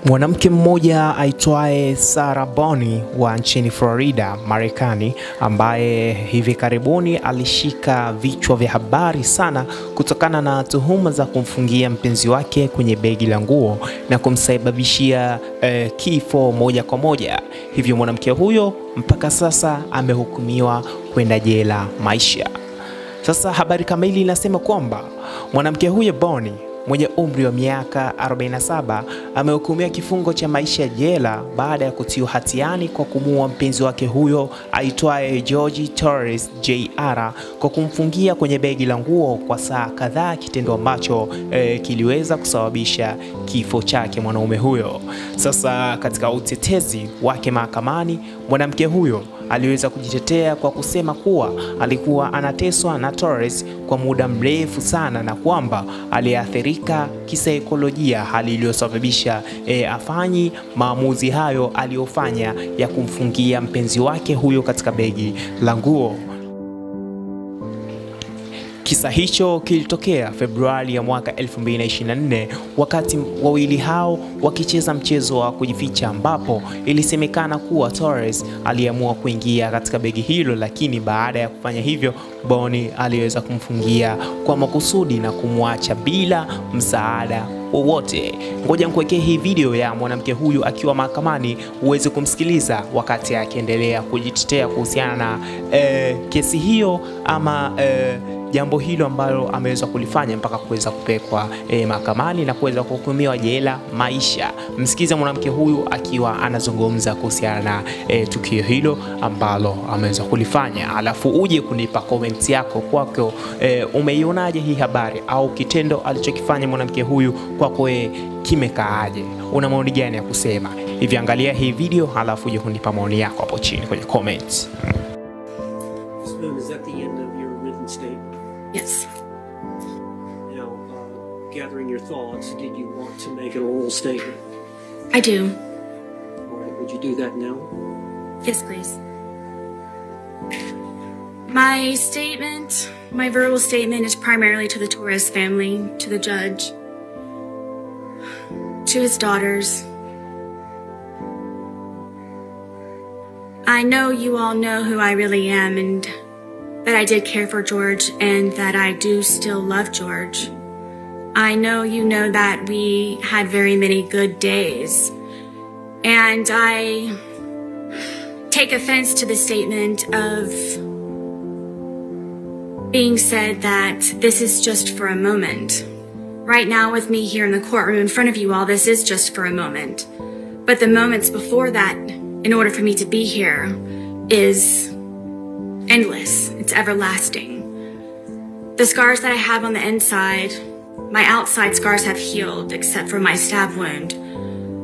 Mwanamke mmoja aitwaye Sarah Boone wa nchini Florida, Marekani, ambaye hivi karibuni alishika vichwa vya habari sana kutokana na tuhuma za kumfungia mpenzi wake kwenye begi la nguo na kumsababishia kifo moja kwa moja. Hivyo mwanamke huyo mpaka sasa amehukumiwa kwenda jela maisha. Sasa habari kamili inasema kwamba mwanamke huyo Boone mwenye umri wa miaka 47 amehukumiwa kifungo cha maisha jela baada ya kutiwa hatiani kwa kumuua mpenzi wake huyo aitwaye George Torres Jr. kwa kumfungia kwenye begi la nguo kwa saa kadhaa, kitendo ambacho kiliweza kusababisha kifo chake mwanaume huyo. Sasa katika utetezi wake mahakamani, mwanamke huyo aliweza kujitetea kwa kusema kuwa alikuwa anateswa na Torres kwa muda mrefu sana na kwamba aliathirika kisaikolojia, hali iliyosababisha afanyi maamuzi hayo aliyofanya ya kumfungia mpenzi wake huyo katika begi la nguo. Kisa hicho kilitokea Februari ya mwaka 2024 wakati wawili hao wakicheza mchezo wa kujificha, ambapo ilisemekana kuwa Torres aliamua kuingia katika begi hilo, lakini baada ya kufanya hivyo Boone aliweza kumfungia kwa makusudi na kumwacha bila msaada wowote. Ngoja nikuwekee hii video ya mwanamke huyu akiwa mahakamani uweze kumsikiliza wakati akiendelea kujitetea kuhusiana na kesi hiyo ama jambo hilo ambalo ameweza kulifanya mpaka kuweza kupelekwa mahakamani na kuweza kuhukumiwa jela maisha. Msikize mwanamke huyu akiwa anazungumza kuhusiana na tukio hilo ambalo ameweza kulifanya, alafu uje kunipa comment yako kwako. Umeionaje hii habari au kitendo alichokifanya mwanamke huyu kwako kimekaaje? Una maoni gani ya kusema? Hivi angalia hii video alafu uje kunipa maoni yako hapo chini kwenye comments. Is that the end of your written statement? Yes. Now, gathering your thoughts, did you want to make an oral statement? I do. All right, would you do that now? Yes, please. My statement, my verbal statement is primarily to the Torres family, to the judge, to his daughters. I know you all know who I really am and that I did care for George and that I do still love George. I know you know that we had very many good days, and I take offense to the statement of being said that this is just for a moment. Right now with me here in the courtroom in front of you all, this is just for a moment. But the moments before that, in order for me to be here, is endless. It's everlasting. The scars that I have on the inside, my outside scars have healed except for my stab wound.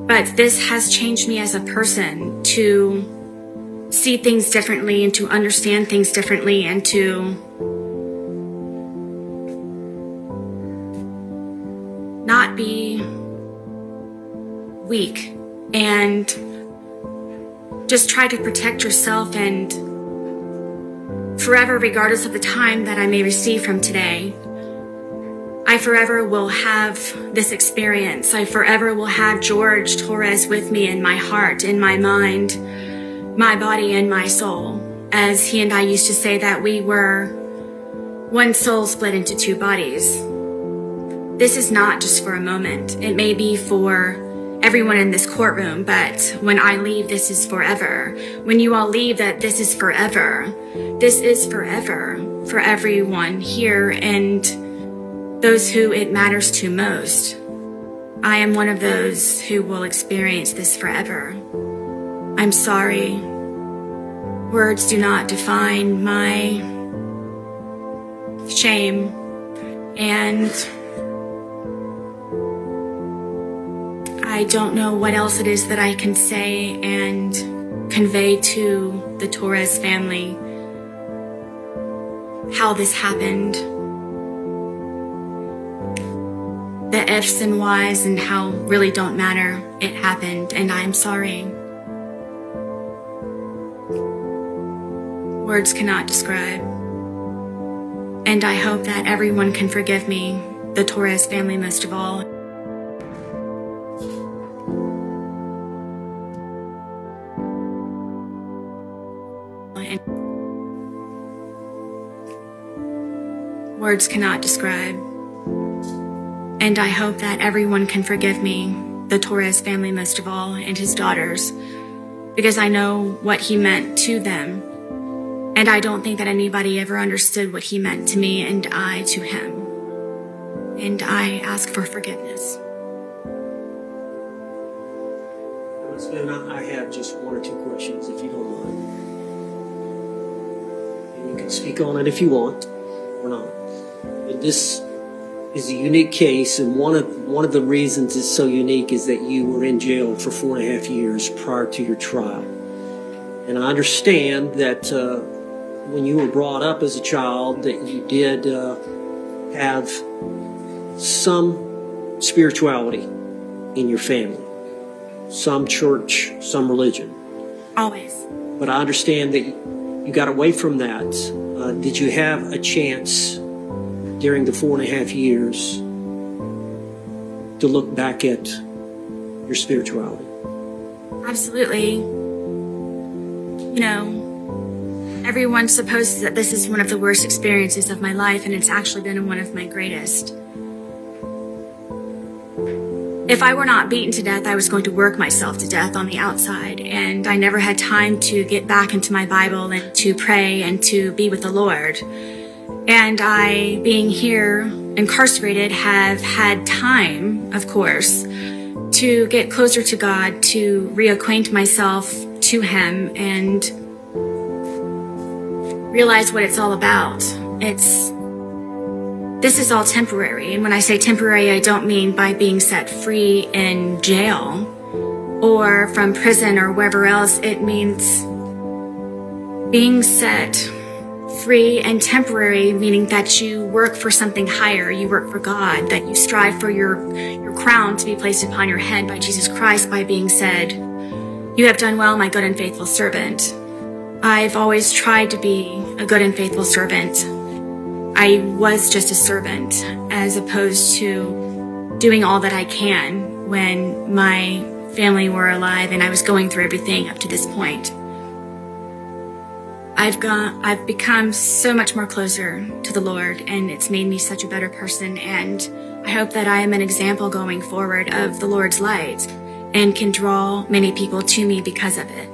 But this has changed me as a person to see things differently and to understand things differently and to not be weak and just try to protect yourself and forever, regardless of the time that I may receive from today, I forever will have this experience. I forever will have George Torres with me in my heart, in my mind, my body, and my soul. As he and I used to say that we were one soul split into two bodies. This is not just for a moment. It may be for everyone in this courtroom, but when I leave, this is forever. When you all leave, that this is forever. This is forever for everyone here and those who it matters to most. I am one of those who will experience this forever. I'm sorry. Words do not define my shame, and I don't know what else it is that I can say and convey to the Torres family how this happened. The ifs and whys and how really don't matter. It happened, and I'm sorry. Words cannot describe. And I hope that everyone can forgive me, the Torres family most of all. and words cannot describe. And I hope that everyone can forgive me, the Torres family most of all, and his daughters, because I know what he meant to them. And I don't think that anybody ever understood what he meant to me and I to him. And I ask for forgiveness. And I have just one or two questions, if you don't mind. And you can speak on it if you want or not. But this is a unique case, and one of the reasons it's so unique is that you were in jail for 4.5 years prior to your trial. And I understand that when you were brought up as a child, that you did have some spirituality in your family, some church, some religion. Always. But I understand that you got away from that. Did you have a chance during the 4.5 years to look back at your spirituality? Absolutely. You know, everyone supposes that this is one of the worst experiences of my life, and it's actually been one of my greatest. If I were not beaten to death, I was going to work myself to death on the outside, and I never had time to get back into my Bible and to pray and to be with the Lord. And I, being here incarcerated, have had time, of course, to get closer to God, to reacquaint myself to Him and realize what it's all about. This is all temporary. And when I say temporary, I don't mean by being set free in jail or from prison or wherever else. It means being set free and temporary, meaning that you work for something higher, you work for God, that you strive for your crown to be placed upon your head by Jesus Christ by being said, "You have done well, my good and faithful servant." I've always tried to be a good and faithful servant. I was just a servant as opposed to doing all that I can when my family were alive and I was going through everything up to this point. I've become so much more closer to the Lord, and it's made me such a better person, and I hope that I am an example going forward of the Lord's light and can draw many people to me because of it.